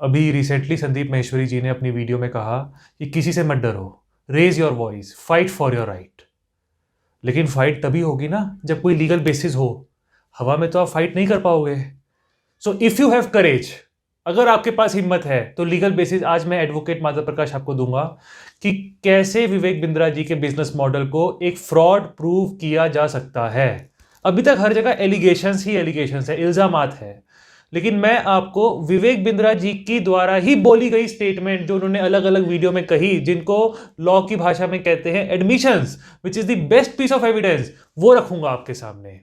अभी रिसेंटली संदीप माहेश्वरी जी ने अपनी वीडियो में कहा कि किसी से मत डरो, raise your voice, fight for your right. लेकिन फाइट तभी होगी ना जब कोई लीगल बेसिस हो। हवा में तो आप फाइट नहीं कर पाओगे। So if you have courage, अगर आपके पास हिम्मत है तो लीगल बेसिस आज मैं एडवोकेट माधव प्रकाश आपको दूंगा कि कैसे विवेक बिंद्रा जी के बिजनेस मॉडल को एक फ्रॉड प्रूव किया जा सकता है। अभी तक हर जगह एलिगेशंस ही एलिगेशंस है, इल्जामात है, लेकिन मैं आपको विवेक बिंद्रा जी की द्वारा ही बोली गई स्टेटमेंट जो उन्होंने अलग अलग वीडियो में कही, जिनको लॉ की भाषा में कहते हैं admissions, which is the best piece of evidence, वो रखूंगा आपके सामने।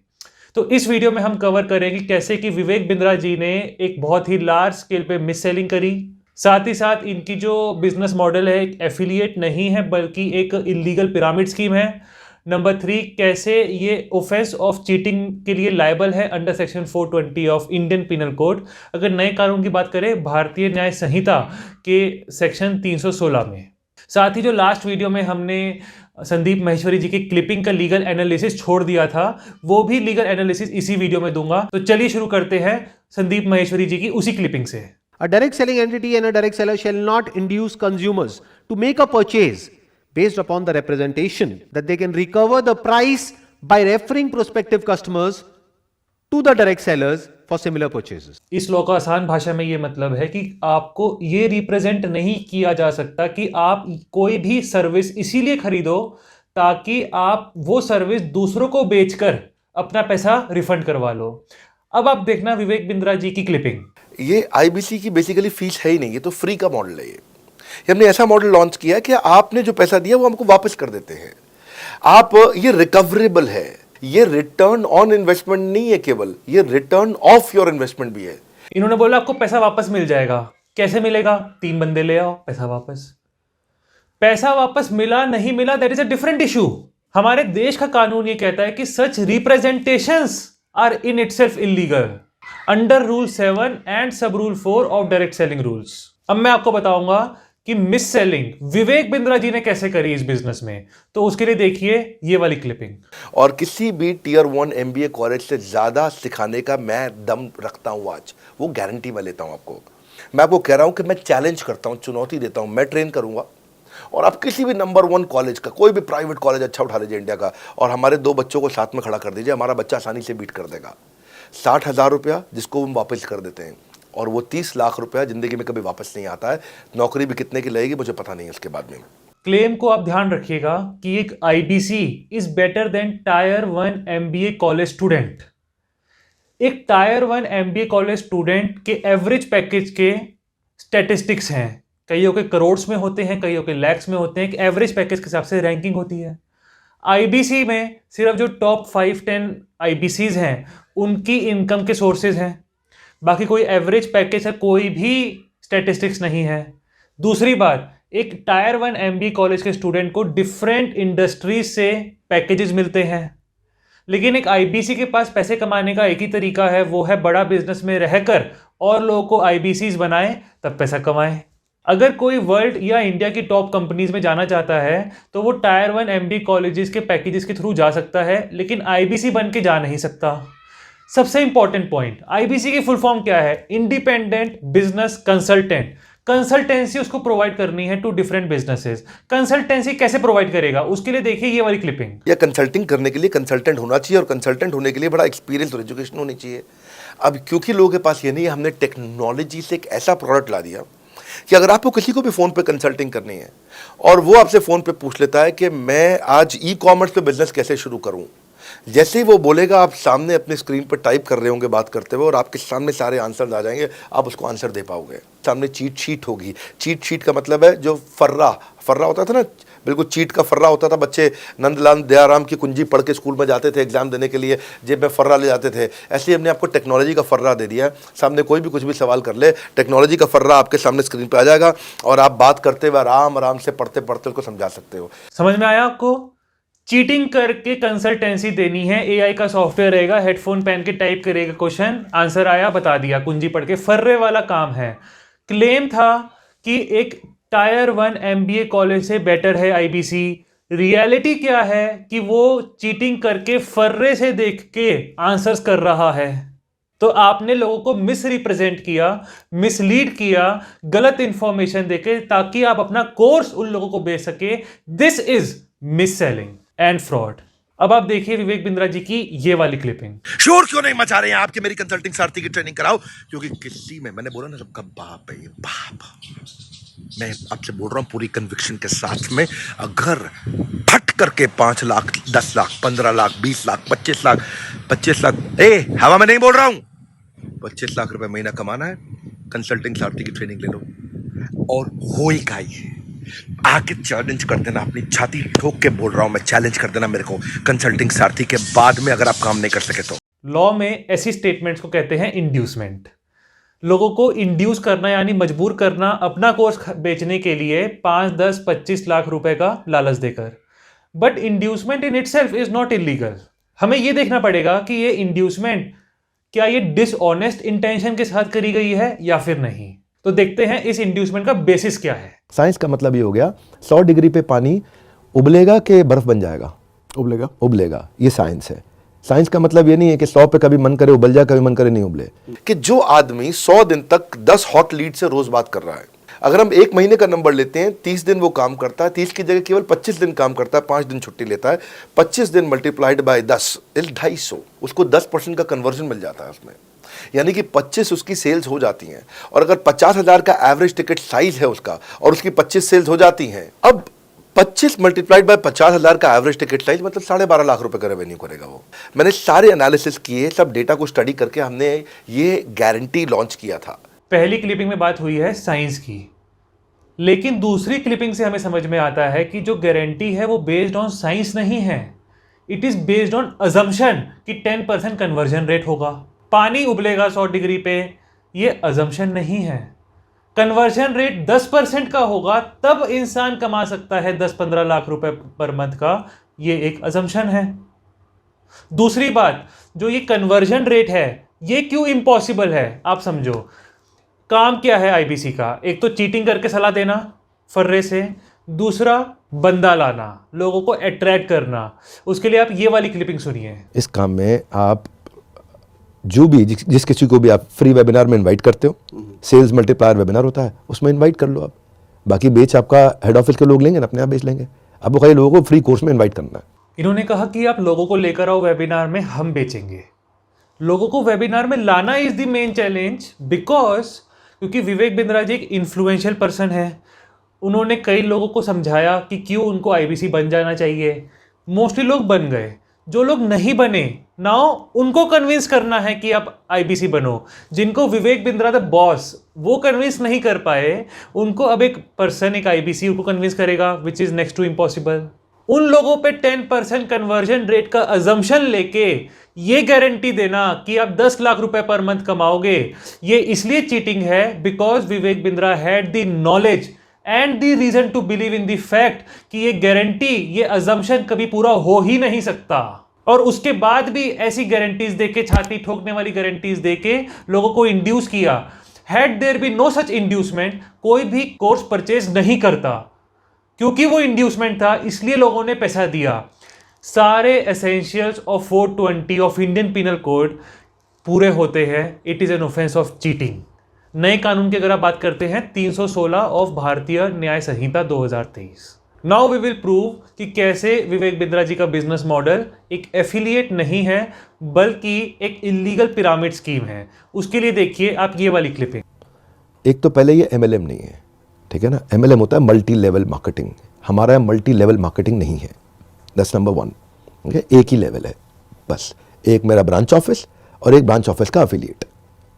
तो इस वीडियो में हम कवर करेंगे कैसे कि विवेक बिंद्रा जी ने एक बहुत ही लार्ज स्केल पे मिस सेलिंग करी, साथ ही साथ इनकी जो बिजनेस मॉडल है एक एफिलिएट नहीं है बल्कि एक इलीगल पिरामिड स्कीम है। नंबर 3, कैसे ये ऑफेंस ऑफ चीटिंग के लिए लायबल है under section 420 of Indian penal code. अगर नए कानून की बात करें, भारतीय न्याय संहिता के सेक्शन 316 में। साथ ही जो लास्ट वीडियो में हमने संदीप माहेश्वरी जी की क्लिपिंग का लीगल एनालिसिस छोड़ दिया था, वो भी लीगल एनालिसिस इसी वीडियो में दूंगा। तो चलिए शुरू करते हैं संदीप माहेश्वरी जी की उसी क्लिपिंग से। A direct selling entity and a direct seller shall not induce consumers to make a purchase based upon the representation that they can recover the price by referring prospective customers to the direct sellers for similar purchases. इस law का आसान भाषा में ये मतलब है कि आपको ये रिप्रेजेंट नहीं किया जा सकता कि आप कोई भी सर्विस इसीलिए खरीदो ताकि आप वो सर्विस दूसरों को बेचकर अपना पैसा रिफंड करवा लो। अब आप देखना विवेक बिंद्रा जी की क्लिपिंग। ये आईबीसी की बेसिकली फीस है ही नहीं, ये तो फ्री का मॉडल है। ये हमने ऐसा मॉडल लॉन्च किया कि आपने जो पैसा दिया वो हमको वापस कर देते हैं। आप ये रिकवरेबल है, ये रिटर्न ऑन इन्वेस्टमेंट नहीं है केवल, ये रिटर्न ऑफ योर इन्वेस्टमेंट भी है। इन्होंने बोला आपको पैसा वापस मिल जाएगा। कैसे मिलेगा? 3 बंदे ले आओ, पैसा वापस। पैसा वापस मिला नहीं मिला, that is a different issue. हमारे देश का कानून ये कहता है कि such representations are in itself illegal under rule 7 and sub rule 4 of direct selling rules. अब मैं आपको बताऊंगा कि मिस सेलिंग विवेक बिंद्रा जी ने कैसे करी इस बिजनेस में, तो उसके लिए देखिए ये वाली क्लिपिंग। और किसी भी टियर 1 MBA कॉलेज से ज्यादा सिखाने का मैं दम रखता हूं आज, वो गारंटी मैं लेता हूं आपको। मैं आपको कह रहा हूं कि मैं चैलेंज करता हूं, चुनौती देता हूं, मैं ट्रेन करूंगा। और आप किसी भी नंबर 1 कॉलेज का, कोई भी प्राइवेट कॉलेज अच्छा उठा लीजिए इंडिया का, और हमारे 2 बच्चों को साथ में खड़ा कर दीजिए, हमारा बच्चा आसानी से बीट कर देगा। 60,000 रुपया जिसको हम वापस कर देते हैं, और वो 30 लाख रुपया जिंदगी में कभी वापस नहीं आता है। नौकरी भी कितने की लगेगी मुझे पता नहीं है उसके बाद में। क्लेम को आप ध्यान रखिएगा कि एक IBC is better than tyre 1 MBA college student. एक टायर 1 MBA कॉलेज स्टूडेंट के एवरेज पैकेज के स्टैटिस्टिक्स हैं, कईयों के करोड़्स में होते हैं, कईयों के लैक्स में होते हैं। एक एवरेज पैकेज के हिसाब से रैंकिंग होती है। आईबीसी में सिर्फ जो टॉप 5-10 आईबीसीज हैं उनकी इनकम के सोर्सेज हैं, बाकी कोई एवरेज पैकेज है कोई भी स्टैटिस्टिक्स नहीं है। दूसरी बात, एक टायर 1 MBA कॉलेज के स्टूडेंट को डिफरेंट इंडस्ट्रीज से पैकेजेस मिलते हैं, लेकिन एक आईबीसी के पास पैसे कमाने का एक ही तरीका है, वो है बड़ा बिजनेस में रहकर और लोगों को आईबीसीज बनाए तब पैसा कमाए। अगर कोई वर्ल्ड या इंडिया की टॉप कंपनीज में जाना चाहता है तो वो टायर 1 MBA कॉलेजेस के पैकेजेस के थ्रू जा सकता है, लेकिन आईबीसी बन के जा नहीं सकता। सबसे इंपॉर्टेंट पॉइंट, आईबीसी की फुल फॉर्म क्या है? Independent business consultant. कंसल्टेंसी उसको प्रोवाइड करनी है टू डिफरेंट बिजनेसेस। कंसल्टेंसी कैसे प्रोवाइड करेगा? उसके लिए देखिए ये वाली क्लिपिंग। या कंसल्टिंग करने के लिए कंसल्टेंट होना चाहिए, और कंसल्टेंट होने के लिए बड़ा एक्सपीरियंस और एजुकेशन होनी चाहिए। अब क्योंकि लोगों के पास ये नहीं है, हमने टेक्नोलॉजी से एक ऐसा प्रोडक्ट ला दिया कि अगर आपको किसी को भी फ़ोन पे कंसल्टिंग करनी है और वो आपसे फ़ोन पे पूछ लेता है कि मैं आज ई-कॉमर्स पे बिजनेस कैसे शुरू करूं, जैसे ही वो बोलेगा आप सामने अपने स्क्रीन पर टाइप कर रहे होंगे बात करते हुए, और आपके सामने सारे आंसर आ जाएंगे, आप उसको आंसर दे पाओगे। सामने चीट शीट होगी। चीट शीट का मतलब है जो फर्रा होता था ना, बिल्कुल चीट का फर्रा होता था। बच्चे नंदलाल दयाराम की कुंजी पढ़ के स्कूल में जाते थे एग्जाम देने के लिए, जेब में फर्रा ले जाते थे। ऐसे ही हमने आपको टेक्नोलॉजी का फर्रा दे दिया। सामने कोई भी कुछ भी सवाल कर ले, टेक्नोलॉजी का फर्रा आपके सामने स्क्रीन पे आ जाएगा, और आप बात करते हुए आराम से पढ़ते पढ़ते उसको समझा सकते हो। समझ में आया आपको? चीटिंग करके कंसल्टेंसी देनी है, एआई का सॉफ्टवेयर रहेगा, हेडफोन पहन के टाइप करेगा क्वेश्चन, आंसर आया, बता दिया, कुंजी पढ़ के। फर्रे वाला काम है। क्लेम था कि एक टायर 1 MBA कॉलेज से बेटर है आईबीसी। रियलिटी क्या है कि वो चीटिंग करके फर्रे से देख के आंसर्स कर रहा है। तो आपने लोगों को मिस रिप्रेजेंट किया, मिसलीड किया, गलत इंफॉर्मेशन देके, ताकि आप अपना कोर्स उन लोगों को बेच सके। This is miss selling and fraud. अब आप देखिए विवेक बिंद्रा जी की ये वाली क्लिपिंग। शोर क्यों नहीं मचा रहे हैं आपके मेरी कंसल्टिंग सारथी की ट्रेनिंग कराओ, क्योंकि किसी में मैंने बोला ना सबका बाप है ये बाप। मैं आपसे बोल रहा हूं पूरी कन्विक्शन के साथ में, अगर फट करके 5 लाख 10 लाख 15 लाख 20 लाख 25 लाख 25 लाख हवा में नहीं बोल रहा हूं, 25 लाख रुपए महीना कमाना है, कंसल्टिंग सारथी की ट्रेनिंग ले लो और हो ही का ही आके चैलेंज कर देना, अपनी छाती ठोक के बोल रहा हूं मैं, चैलेंज कर देना मेरे को कंसल्टिंग सारथी के बाद में, अगर आप काम नहीं कर सके तो। लॉ में ऐसी स्टेटमेंट्स को कहते हैं इंड्यूसमेंट। लोगों को इंड्यूस करना यानी मजबूर करना अपना कोर्स बेचने के लिए 5, 10, 25 लाख रुपए का लालच देकर। But inducement in itself is not illegal. हमें यह देखना पड़ेगा कि ये इंड्यूसमेंट क्या ये डिसऑनेस्ट इंटेंशन के साथ करी गई है या फिर नहीं। तो देखते हैं इस इंड्यूसमेंट का बेसिस क्या है। साइंस का मतलब ये हो गया 100 डिग्री पे पानी उबलेगा कि बर्फ बन जाएगा? उबलेगा, ये साइंस है। साइंस का मतलब ये नहीं है कि 100 पे कभी मन करे उबल जाए, कभी मन करे नहीं उबले। कि जो आदमी 100 दिन तक 10 हॉट लीड से रोज बात कर रहा है, अगर हम 1 महीने का नंबर लेते हैं, 30 दिन वो काम करता है, 30 की जगह केवल 25 दिन काम करता है, 5 दिन छुट्टी लेता है, 25 दिन मल्टीप्लाइड बाय 10 इज 250, उसको 10% का कन्वर्जन मिल जाता है उसमें, यानी कि 25 उसकी सेल्स हो जाती हैं। और अगर 50,000 का एवरेज टिकट साइज है उसका और उसकी 25 सेल्स हो जाती हैं, अब 25 मल्टीप्लाइड बाय 50,000 का एवरेज टिकट साइज मतलब 12.5 लाख रुपए का रेवेन्यू करेगा वो। मैंने सारे एनालिसिस किए, सब डेटा को स्टडी करके हमने ये गारंटी लॉन्च किया था। पहली क्लिपिंग में बात हुई है साइंस की, लेकिन दूसरी क्लिपिंग से हमें समझ में आता है कि जो गारंटी है वो बेस्ड ऑन साइंस नहीं है, it is based on assumption कि 10% कन्वर्जन रेट होगा। पानी उबलेगा 100 डिग्री पे, ये अजम्पशन नहीं है। कन्वर्जन रेट 10% का होगा तब इंसान कमा सकता है 10-15 लाख रुपए पर मंथ का, ये एक अजम्पशन है। दूसरी बात, जो ये कन्वर्जन रेट है ये क्यों इम्पॉसिबल है आप समझो। काम क्या है आईबीसी का? एक तो चीटिंग करके सलाह देना फर्रे से, दूसरा बंदा लाना, लोगों को अट्रैक्ट करना। उसके लिए आप ये वाली क्लिपिंग सुनिए। इस काम में आप जो भी जिस किसी को भी आप फ्री वेबिनार में इनवाइट करते हो, सेल्स मल्टीप्लायर वेबिनार होता है, उसमें इनवाइट कर लो आप। बाकी बेच आपका हेड ऑफिस के लोग लेंगे ना, अपने आप बेच लेंगे। आपको खाली लोगों को फ्री कोर्स में इनवाइट करना है। इन्होंने कहा कि आप लोगों को लेकर आओ वेबिनार में, हम बेचेंगे। लोगों को वेबिनार में लाना is the main challenge, because क्योंकि विवेक बिंद्रा जी एक इन्फ्लुएंशियल पर्सन है। उन्होंने कई लोगों को समझाया कि क्यों उनको आईबीसी बन जाना चाहिए। मोस्टली लोग बन गए, जो लोग नहीं बने नाउ उनको कन्विंस करना है कि आप आईबीसी बनो। जिनको विवेक बिंद्रा द बॉस वो कन्विंस नहीं कर पाए, उनको अब एक पर्सन, एक आईबीसी उनको कन्विंस करेगा, which is next to impossible. उन लोगों पे 10% कन्वर्जन रेट का अजम्पशन लेके ये गारंटी देना कि आप 10 लाख रुपए पर मंथ कमाओगे, ये इसलिए चीटिंग है because Vivek Bindra had the knowledge and the reason to believe in the fact कि ये गारंटी, ये अजम्पशन कभी पूरा हो ही नहीं सकता। और उसके बाद भी ऐसी गारंटीज देके, छाती ठोकने वाली गारंटीज देके लोगों को इंड्यूस किया। Had there be no such inducement, कोई भी कोर्स परचेज नहीं करता। क्योंकि वो इंड्यूसमेंट था इसलिए लोगों ने पैसा दिया। सारे essentials of 420 of Indian penal code पूरे होते हैं। It is an offence of cheating. नए कानून की अगर आप बात करते हैं 316 ऑफ भारतीय न्याय संहिता 2023। नाउ वी विल प्रूव कि कैसे विवेक बिंद्रा जी का बिजनेस मॉडल एक एफिलिएट नहीं है बल्कि एक इलीगल पिरामिड स्कीम है। उसके लिए देखिए आप ये वाली क्लिपिंग। एक तो पहले ये MLM नहीं है, ठीक है ना। MLM होता है मल्टी लेवल मार्केटिंग, हमारा मल्टी लेवल मार्केटिंग नहीं है। That's number 1। ठीक है, एक ही लेवल है बस, एक मेरा ब्रांच ऑफिस और एक ब्रांच ऑफिस का एफिलिएट,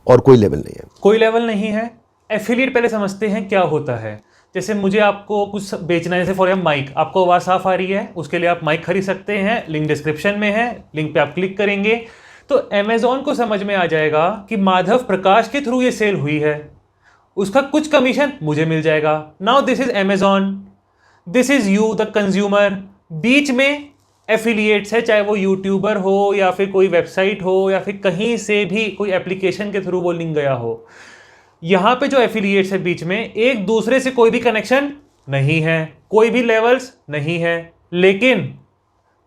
और कोई लेवल नहीं है। कोई लेवल नहीं है। एफिलिएट पहले समझते हैं क्या होता है। जैसे मुझे आपको कुछ बेचना है, जैसे फॉर एग्जाम्पल माइक, आपको आवाज़ साफ आ रही है, उसके लिए आप माइक खरीद सकते हैं। लिंक डिस्क्रिप्शन में है, लिंक पे आप क्लिक करेंगे तो अमेजॉन को समझ में आ जाएगा कि माधव प्रकाश के थ्रू ये सेल हुई है, उसका कुछ कमीशन मुझे मिल जाएगा। Now this is Amazon, this is you the consumer. बीच में एफिलिएट्स है, चाहे वो यूट्यूबर हो या फिर कोई वेबसाइट हो या फिर कहीं से भी कोई एप्लीकेशन के थ्रू वो लिंक गया हो। यहां पे जो एफिलिएट्स है बीच में, एक दूसरे से कोई भी कनेक्शन नहीं है, कोई भी लेवल्स नहीं है, लेकिन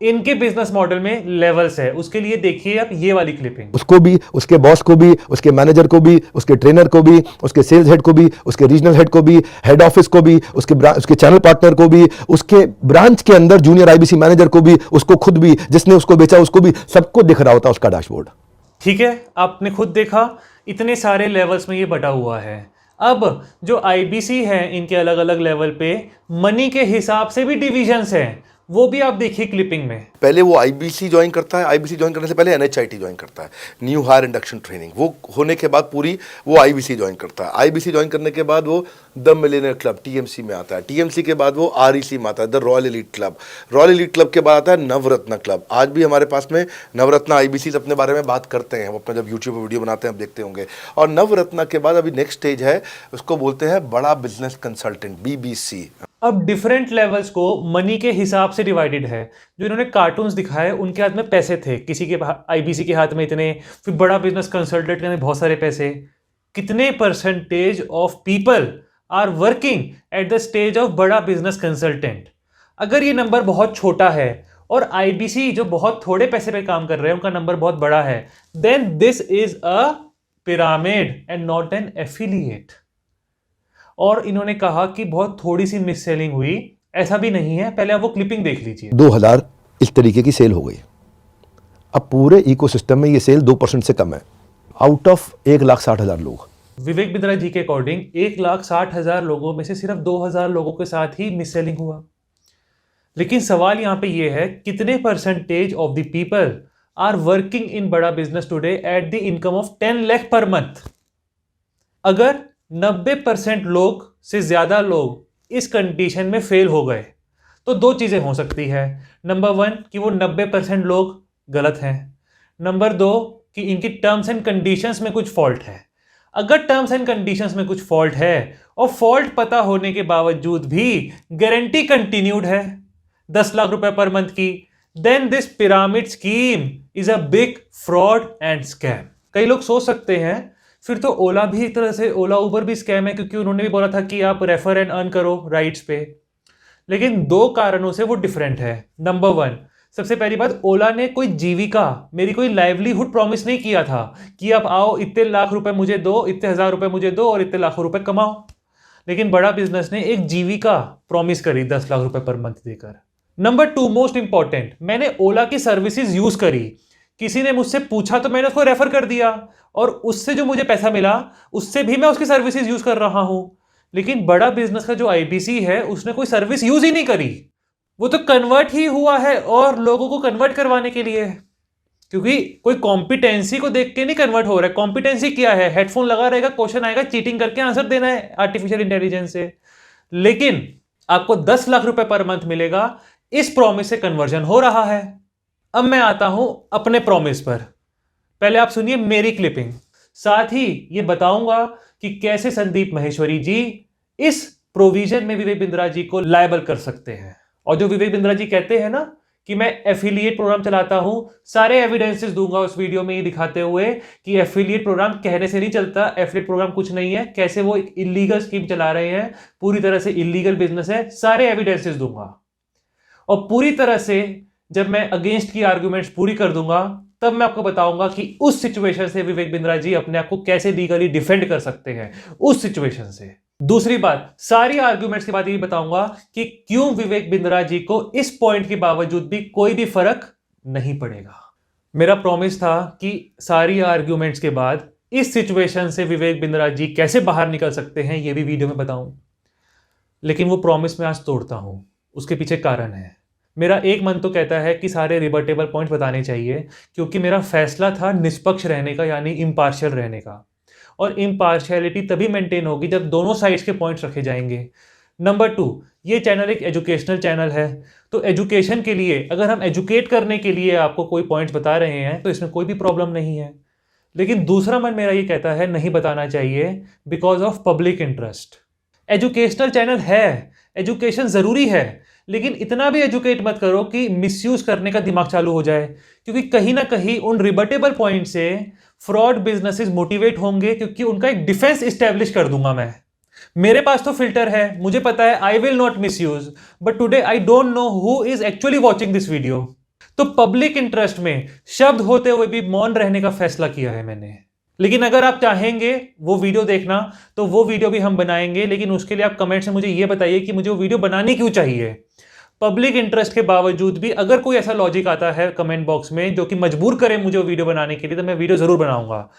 इनके बिजनेस मॉडल में लेवल्स है। उसके लिए देखिए आप ये वाली क्लिपिंग। उसको भी, उसके बॉस को भी, उसके मैनेजर को भी, उसके ट्रेनर को भी, उसके सेल्स हेड को भी, उसके रीजनल हेड को भी, हेड ऑफिस को भी, उसके चैनल पार्टनर को भी, उसके ब्रांच के अंदर जूनियर आईबीसी मैनेजर को भी, उसको खुद भी, जिसने उसको बेचा उसको भी, सबको दिख रहा होता उसका डैशबोर्ड। ठीक है, आपने खुद देखा इतने सारे लेवल्स में ये बटा हुआ है। अब जो आईबीसी है इनके अलग अलग लेवल पे मनी के हिसाब से भी डिविजन्स हैं, वो भी आप देखिए क्लिपिंग में। पहले वो आईबीसी ज्वाइन करता है, आईबीसी ज्वाइन करने से पहले एनएचआईटी ज्वाइन करता है, न्यू हायर इंडक्शन ट्रेनिंग। वो होने के बाद पूरी वो आईबीसी ज्वाइन करता है। आईबीसी ज्वाइन करने के बाद वो द मिलियनेयर क्लब टीएमसी में आता है। टीएमसी के बाद वो आरईसी में आता है, the royal elite club. Royal elite club के बाद आता है नवरत्न क्लब। आज भी हमारे पास में नवरत्न आईबीसी अपने बारे में बात करते हैं, वो अपना जब यूट्यूब पर वीडियो बनाते हैं आप देखते होंगे। और नवरत्न के बाद अभी नेक्स्ट स्टेज है, उसको बोलते हैं बड़ा बिजनेस कंसल्टेंट, बीबीसी। अब डिफरेंट लेवल्स को मनी के हिसाब से डिवाइडेड है। जो इन्होंने कार्टून्स दिखाए उनके हाथ में पैसे थे, किसी के आईबीसी के हाथ में इतने, फिर बड़ा बिजनेस कंसल्टेंट के हाथ में बहुत सारे पैसे। कितने percentage of people are working at the stage of बड़ा बिजनेस कंसल्टेंट? अगर ये नंबर बहुत छोटा है और आईबीसी जो बहुत थोड़े पैसे पे काम कर रहे हैं उनका नंबर बहुत बड़ा है, then this is a pyramid and not an affiliate. और इन्होंने कहा कि बहुत थोड़ी सी मिस सेलिंग हुई, ऐसा भी नहीं है। पहले आप वो क्लिपिंग देख लीजिए। 2000 इस तरीके की सेल हो गई। अब पूरे इकोसिस्टम में ये सेल 2% से कम है, आउट ऑफ 1,60,000 लोग। विवेक बिंद्रा जी के अकॉर्डिंग 1,60,000 लोगों में से सिर्फ 2,000 लोगों के साथ ही मिस सेलिंग हुआ। लेकिन सवाल यहां पे ये है, कितने percentage of the people are working in बड़ा business today at the income of 10 lakh per month? अगर 90% लोग से ज्यादा लोग इस कंडीशन में फेल हो गए तो दो चीजें हो सकती है। नंबर 1 कि वो 90% लोग गलत हैं। नंबर 2 कि इनकी टर्म्स एंड कंडीशंस में कुछ फॉल्ट है। अगर टर्म्स एंड कंडीशंस में कुछ फॉल्ट है और फॉल्ट पता होने के बावजूद भी गारंटी कंटिन्यूड है 10 लाख रुपए पर मंथ की, then this pyramid scheme is a big fraud and scam. कई लोग सोच सकते हैं फिर तो ओला भी एक तरह से, ओला उबर भी स्कैम है, क्योंकि उन्होंने भी बोला था कि आप रेफर एंड अर्न करो राइड्स पे। लेकिन दो कारणों से वो डिफरेंट है। नंबर 1, सबसे पहली बात, ओला ने कोई जीविका, मेरी कोई लाइवलीहुड प्रॉमिस नहीं किया था कि आप आओ इतने लाख रुपए मुझे दो, इतने हजार रुपए मुझे दो और इतने लाखों रुपए कमाओ। लेकिन बड़ा बिजनेस ने एक जीविका प्रॉमिस करी 10 लाख रुपए पर मंथ देकर। नंबर 2, मोस्ट इंपॉर्टेंट, मैंने ओला की सर्विसेज यूज करी। किसी ने मुझसे पूछा तो मैंने उसको रेफर कर दिया और उससे जो मुझे पैसा मिला उससे भी मैं उसकी सर्विसेज यूज कर रहा हूं। लेकिन बड़ा बिजनेस का जो आईबीसी है उसने कोई सर्विस यूज ही नहीं करी, वो तो कन्वर्ट ही हुआ है और लोगों को कन्वर्ट करवाने के लिए, क्योंकि कोई कॉम्पिटेंसी को देख के नहीं कन्वर्ट हो रहा है। कॉम्पिटेंसी क्या है? हेडफोन लगा रहेगा, क्वेश्चन आएगा, चीटिंग करके आंसर देना है आर्टिफिशियल इंटेलिजेंस से। लेकिन आपको 10 लाख रुपए पर मंथ मिलेगा, इस प्रॉमिस से कन्वर्जन हो रहा है। अब मैं आता हूं अपने प्रॉमिस पर। पहले आप सुनिए मेरी क्लिपिंग, साथ ही ये बताऊंगा कि कैसे संदीप माहेश्वरी जी इस प्रोविजन में विवेक बिंद्रा जी को लायबल कर सकते हैं। और जो विवेक बिंद्रा जी कहते हैं ना कि मैं एफिलिएट प्रोग्राम चलाता हूं, सारे एविडेंसेस दूंगा उस वीडियो में ये दिखाते हुए कि एफिलिएट प्रोग्राम कहने से नहीं चलता, एफिलिएट प्रोग्राम कुछ नहीं है, कैसे वो एक इलीगल स्कीम चला रहे हैं, पूरी तरह से इलीगल बिजनेस है, सारे एविडेंसेस दूंगा। और पूरी तरह से जब मैं अगेंस्ट की आर्ग्यूमेंट्स पूरी कर दूंगा तब मैं आपको बताऊंगा कि उस सिचुएशन से विवेक बिंद्रा जी अपने आप को कैसे लीगली डिफेंड कर सकते हैं उस सिचुएशन से। दूसरी बात, सारी आर्ग्यूमेंट्स के बाद ये बताऊंगा कि क्यों विवेक बिंद्रा जी को इस पॉइंट के बावजूद भी कोई भी फर्क नहीं पड़ेगा। मेरा प्रॉमिस था कि सारी आर्ग्यूमेंट्स के बाद इस सिचुएशन से विवेक बिंद्रा जी कैसे बाहर निकल सकते हैं ये भी वीडियो में बताऊं, लेकिन वो प्रॉमिस मैं आज तोड़ता हूं। उसके पीछे कारण है। मेरा एक मन तो कहता है कि सारे रिबर्टेबल पॉइंट बताने चाहिए, क्योंकि मेरा फैसला था निष्पक्ष रहने का, यानी इम्पार्शियल रहने का। और इम्पार्शियलिटी तभी मेंटेन होगी जब दोनों साइड्स के पॉइंट्स रखे जाएंगे। नंबर 2, ये चैनल एक एजुकेशनल चैनल है, तो एजुकेशन के लिए, अगर हम एजुकेट करने के लिए आपको कोई पॉइंट्स बता रहे हैं तो इसमें कोई भी प्रॉब्लम नहीं है। लेकिन दूसरा मन मेरा ये कहता है नहीं बताना चाहिए because of public interest. Educational channel है, एजुकेशन ज़रूरी है, लेकिन इतना भी एजुकेट मत करो कि मिसयूज करने का दिमाग चालू हो जाए, क्योंकि कहीं ना कहीं उन रिबर्टेबल पॉइंट से फ्रॉड बिजनेसेस मोटिवेट होंगे, क्योंकि उनका एक डिफेंस इस्टेब्लिश कर दूंगा मैं। मेरे पास तो फिल्टर है, मुझे पता है I will not misuse, but today I don't know who is actually watching this video. तो पब्लिक इंटरेस्ट में शब्द होते हुए भी मौन रहने का फैसला किया है मैंने। लेकिन अगर आप चाहेंगे वो वीडियो देखना तो वो वीडियो भी हम बनाएंगे, लेकिन उसके लिए आप कमेंट्स में मुझे ये बताइए कि मुझे वो वीडियो बनानी क्यों चाहिए। पब्लिक इंटरेस्ट के बावजूद भी अगर कोई ऐसा लॉजिक आता है कमेंट बॉक्स में जो कि मजबूर करे मुझे वो वीडियो बनाने के लिए, तो मैं वीडियो जरूर बनाऊंगा।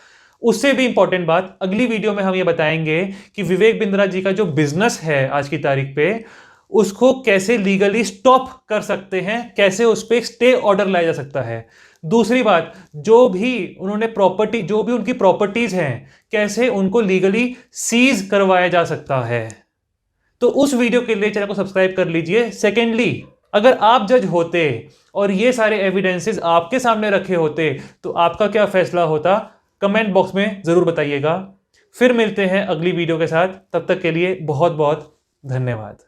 उससे भी इंपॉर्टेंट बात, अगली वीडियो में हम ये बताएंगे कि विवेक बिंद्रा जी का जो बिजनेस है आज की तारीख पे, उसको कैसे लीगली स्टॉप कर सकते हैं, कैसे उस पर स्टे ऑर्डर लाया जा सकता है। दूसरी बात, जो भी उनकी प्रॉपर्टीज हैं, कैसे उनको लीगली सीज करवाया जा सकता है। तो उस वीडियो के लिए चैनल को सब्सक्राइब कर लीजिए। सेकेंडली, अगर आप जज होते और ये सारे एविडेंसेस आपके सामने रखे होते तो आपका क्या फैसला होता, कमेंट बॉक्स में जरूर बताइएगा। फिर मिलते हैं अगली वीडियो के साथ, तब तक के लिए बहुत बहुत धन्यवाद।